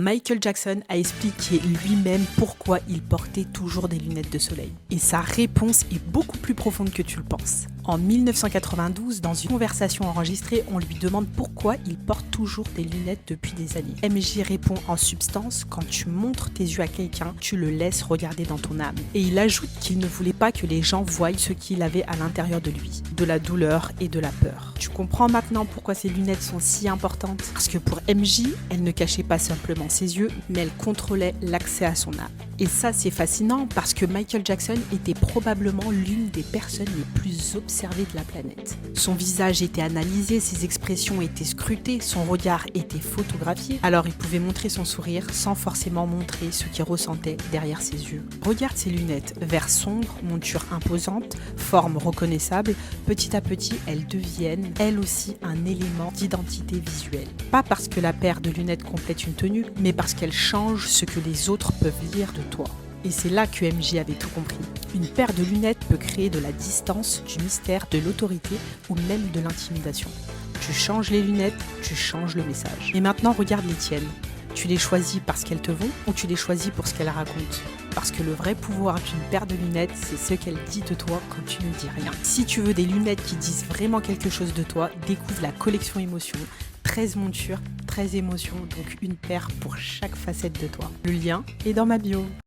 Michael Jackson a expliqué lui-même pourquoi il portait toujours des lunettes de soleil. Et sa réponse est beaucoup plus profonde que tu le penses. En 1992, dans une conversation enregistrée, on lui demande pourquoi il porte toujours des lunettes depuis des années. MJ répond en substance: quand tu montres tes yeux à quelqu'un, tu le laisses regarder dans ton âme. Et il ajoute qu'il ne voulait pas que les gens voient ce qu'il avait à l'intérieur de lui, de la douleur et de la peur. Tu comprends maintenant pourquoi ces lunettes sont si importantes? Parce que pour MJ, elles ne cachaient pas simplement ses yeux, mais elles contrôlaient l'accès à son âme. Et ça, c'est fascinant parce que Michael Jackson était probablement l'une des personnes les plus observées de la planète. Son visage était analysé, ses expressions étaient scrutées, son regard était photographié, alors il pouvait montrer son sourire sans forcément montrer ce qu'il ressentait derrière ses yeux. Regarde ses lunettes, vert sombre, monture imposante, forme reconnaissable, petit à petit, elles deviennent, elles aussi, un élément d'identité visuelle. Pas parce que la paire de lunettes complète une tenue, mais parce qu'elle change ce que les autres peuvent lire de toi. Et c'est là que MJ avait tout compris. Une paire de lunettes peut créer de la distance, du mystère, de l'autorité ou même de l'intimidation. Tu changes les lunettes, tu changes le message. Et maintenant, regarde les tiennes. Tu les choisis parce qu'elles te vont ou tu les choisis pour ce qu'elles racontent? Parce que le vrai pouvoir d'une paire de lunettes, c'est ce qu'elle dit de toi quand tu ne dis rien. Si tu veux des lunettes qui disent vraiment quelque chose de toi, découvre la collection Émotion. 13 montures, 13 émotions, donc une paire pour chaque facette de toi. Le lien est dans ma bio.